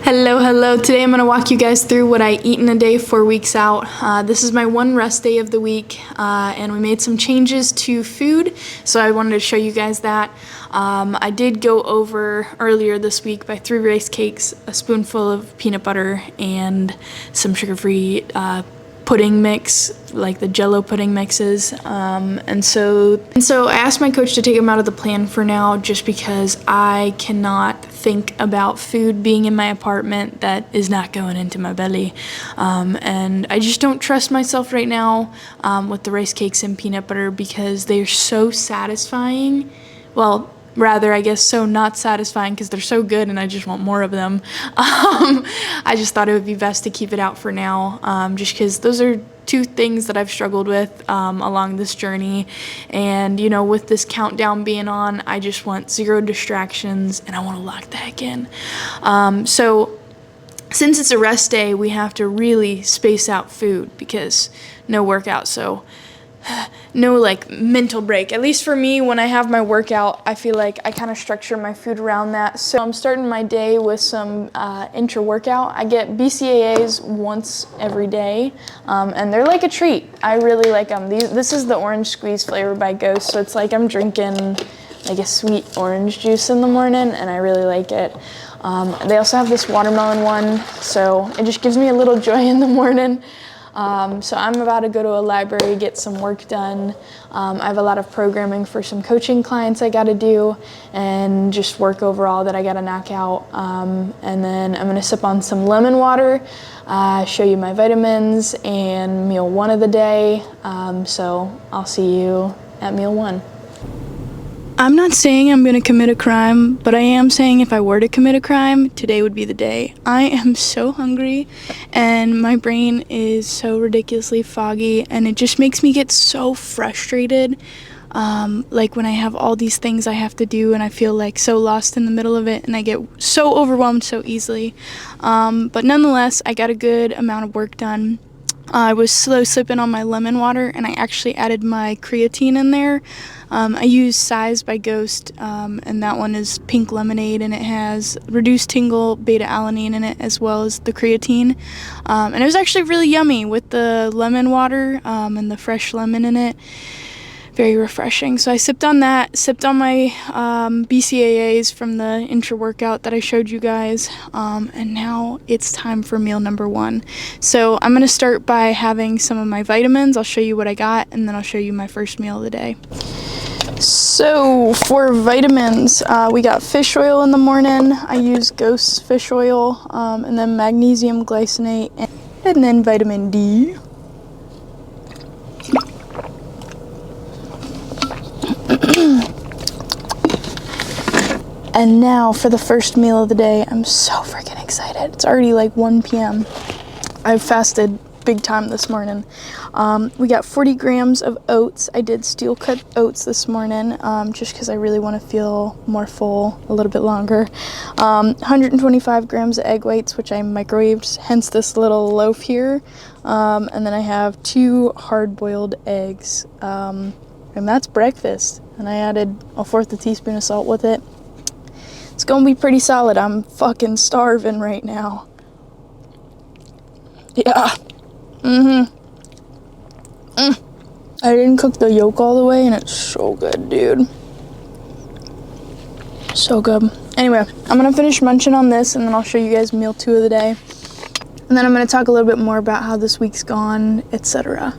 Hello. Today I'm going to walk you guys through what I eat in a day 4 weeks out. This is my one rest day of the week, and we made some changes to food, so I wanted to show you guys that. I did go over earlier this week by 3 rice cakes, a spoonful of peanut butter, and some sugar-free pudding mix, like the Jello pudding mixes, and so I asked my coach to take them out of the plan for now, just because I cannot think about food being in my apartment that is not going into my belly, and I just don't trust myself right now with the rice cakes and peanut butter, because they're so satisfying. Well, rather, I guess, so not satisfying because they're so good and I just want more of them. I just thought it would be best to keep it out for now, just because those are 2 things that I've struggled with along this journey. And, you know, with this countdown being on, I just want 0 distractions and I want to lock the heck in. So since it's a rest day, we have to really space out food because no workout. So no like mental break. At least for me, when I have my workout, I feel like I kind of structure my food around that. So I'm starting my day with some intra-workout. I get BCAAs once every day, and they're like a treat. I really like them. This is the orange squeeze flavor by Ghost, so it's like I'm drinking like a sweet orange juice in the morning, and I really like it. They also have this watermelon one, so it just gives me a little joy in the morning. So I'm about to go to a library, get some work done. I have a lot of programming for some coaching clients I gotta do, and just work overall that I gotta knock out. And then I'm gonna sip on some lemon water, show you my vitamins and meal 1 of the day. So I'll see you at meal 1. I'm not saying I'm gonna commit a crime, but I am saying if I were to commit a crime, today would be the day. I am so hungry and my brain is so ridiculously foggy, and it just makes me get so frustrated. Like when I have all these things I have to do and I feel like so lost in the middle of it and I get so overwhelmed so easily. But nonetheless, I got a good amount of work done. I was slow sipping on my lemon water, and I actually added my creatine in there. I use Size by Ghost, and that one is pink lemonade, and it has reduced tingle beta-alanine in it as well as the creatine. And it was actually really yummy with the lemon water and the fresh lemon in it. Very refreshing. So I sipped on that, sipped on my BCAAs from the intra-workout that I showed you guys, and now it's time for meal number 1. So I'm going to start by having some of my vitamins. I'll show you what I got, and then I'll show you my first meal of the day. So for vitamins, we got fish oil in the morning. I use Ghost fish oil, and then magnesium glycinate, and then vitamin D. And now for the first meal of the day. I'm so freaking excited. It's already like 1 p.m. I've fasted big time this morning. We got 40 grams of oats. I did steel cut oats this morning, just because I really want to feel more full a little bit longer. 125 grams of egg whites, which I microwaved, hence this little loaf here. And then I have 2 hard-boiled eggs. And that's breakfast. And I added 1/4 teaspoon of salt with it. It's gonna be pretty solid. I'm fucking starving right now. Yeah. I didn't cook the yolk all the way, and it's so good, dude. So good. Anyway, I'm gonna finish munching on this, and then I'll show you guys meal 2 of the day. And then I'm gonna talk a little bit more about how this week's gone, etc.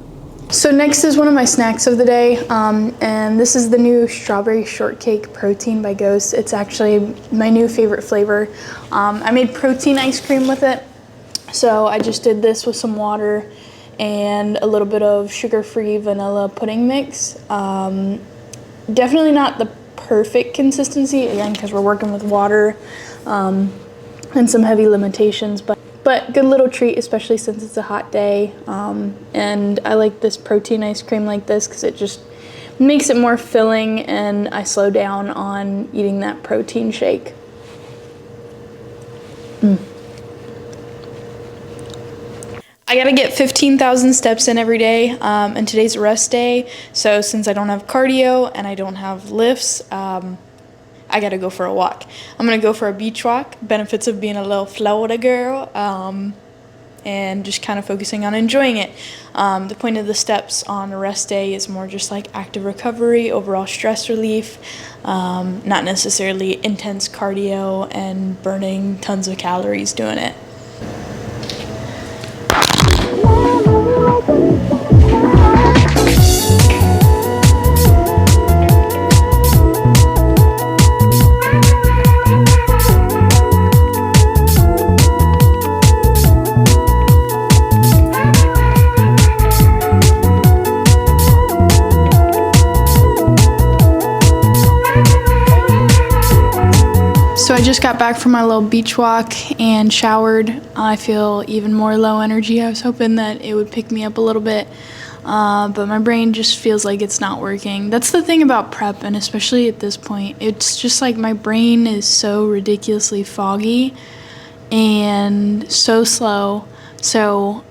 So next is one of my snacks of the day, and this is the new strawberry shortcake protein by Ghost. It's actually my new favorite flavor. I made protein ice cream with it, so I just did this with some water and a little bit of sugar-free vanilla pudding mix. Definitely not the perfect consistency, again, because we're working with water and some heavy limitations, but good little treat, especially since it's a hot day. And I like this protein ice cream like this because it just makes it more filling, and I slow down on eating that protein shake. I gotta get 15,000 steps in every day, and today's a rest day, so since I don't have cardio and I don't have lifts, I gotta go for a walk. I'm gonna go for a beach walk, benefits of being a little Florida girl, and just kind of focusing on enjoying it. The point of the steps on a rest day is more just like active recovery, overall stress relief, not necessarily intense cardio and burning tons of calories doing it. So I just got back from my little beach walk and showered. I feel even more low energy. I was hoping that it would pick me up a little bit, but my brain just feels like it's not working. That's the thing about prep, and especially at this point, it's just like my brain is so ridiculously foggy and so slow. So,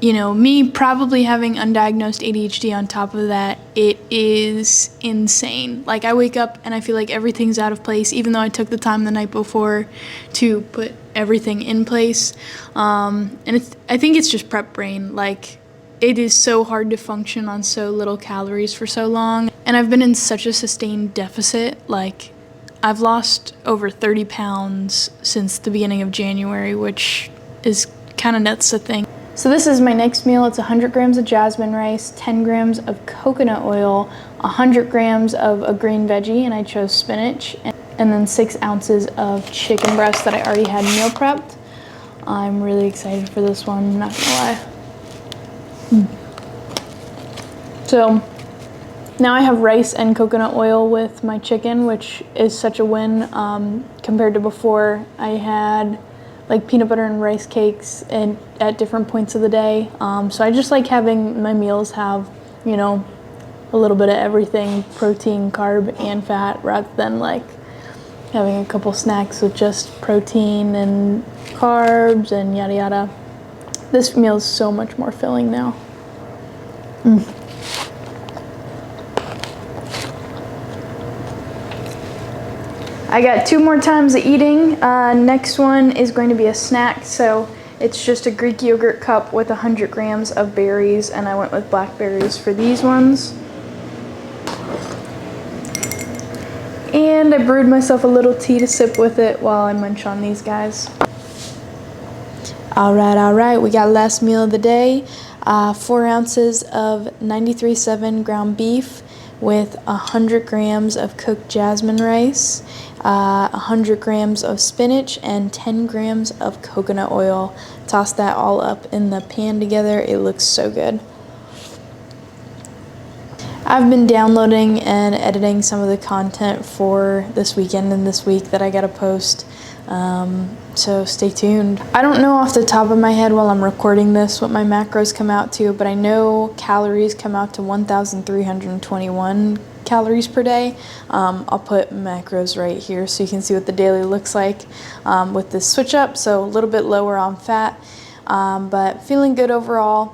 you know, me probably having undiagnosed ADHD on top of that, it is insane. Like, I wake up and I feel like everything's out of place, even though I took the time the night before to put everything in place. And I think it's just prep brain. Like, it is so hard to function on so little calories for so long. And I've been in such a sustained deficit. Like, I've lost over 30 pounds since the beginning of January, which is kind of nuts to think. So this is my next meal. It's 100 grams of jasmine rice, 10 grams of coconut oil, 100 grams of a green veggie, and I chose spinach, and then 6 ounces of chicken breast that I already had meal prepped. I'm really excited for this one, I'm not gonna lie. So now I have rice and coconut oil with my chicken, which is such a win compared to before. I had like peanut butter and rice cakes and at different points of the day. So I just like having my meals have, you know, a little bit of everything, protein, carb, and fat, rather than like having a couple snacks with just protein and carbs and yada yada. This meal is so much more filling now. I got 2 more times of eating. Next one is going to be a snack. So it's just a Greek yogurt cup with 100 grams of berries, and I went with blackberries for these ones. And I brewed myself a little tea to sip with it while I munch on these guys. All right, we got last meal of the day. 4 ounces of 93.7 ground beef with 100 grams of cooked jasmine rice, 100 grams of spinach, and 10 grams of coconut oil. Toss that all up in the pan together. It looks so good. I've been downloading and editing some of the content for this weekend and this week that I gotta post. So stay tuned. I don't know off the top of my head while I'm recording this what my macros come out to, but I know calories come out to 1,321 calories per day. I'll put macros right here so you can see what the daily looks like with this switch up. So a little bit lower on fat, but feeling good overall.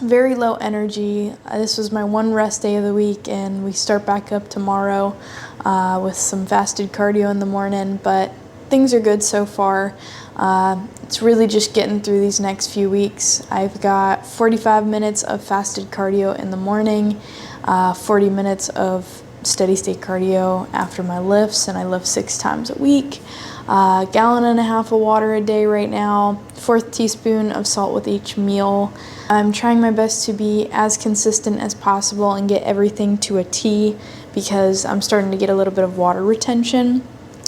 Very low energy. This was my one rest day of the week, and we start back up tomorrow with some fasted cardio in the morning, but things are good so far. It's really just getting through these next few weeks. I've got 45 minutes of fasted cardio in the morning, 40 minutes of steady state cardio after my lifts, and I lift 6 times a week. 1.5 gallons of water a day right now, 1/4 teaspoon of salt with each meal. I'm trying my best to be as consistent as possible and get everything to a T, because I'm starting to get a little bit of water retention,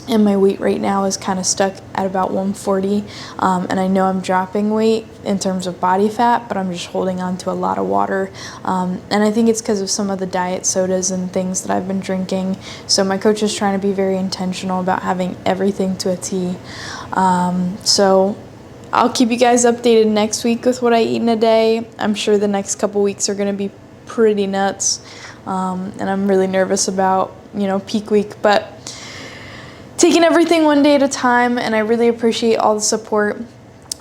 and my weight right now is kind of stuck at about 140, and I know I'm dropping weight in terms of body fat, but I'm just holding on to a lot of water, and I think it's because of some of the diet sodas and things that I've been drinking. So my coach is trying to be very intentional about having everything to a T. So I'll keep you guys updated next week with what I eat in a day. I'm sure the next couple weeks are going to be pretty nuts, and I'm really nervous about, you know, peak week, but taking everything one day at a time, and I really appreciate all the support.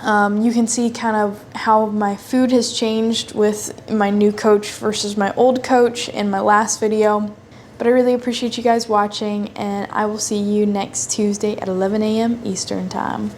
You can see kind of how my food has changed with my new coach versus my old coach in my last video. But I really appreciate you guys watching, and I will see you next Tuesday at 11 a.m. Eastern Time.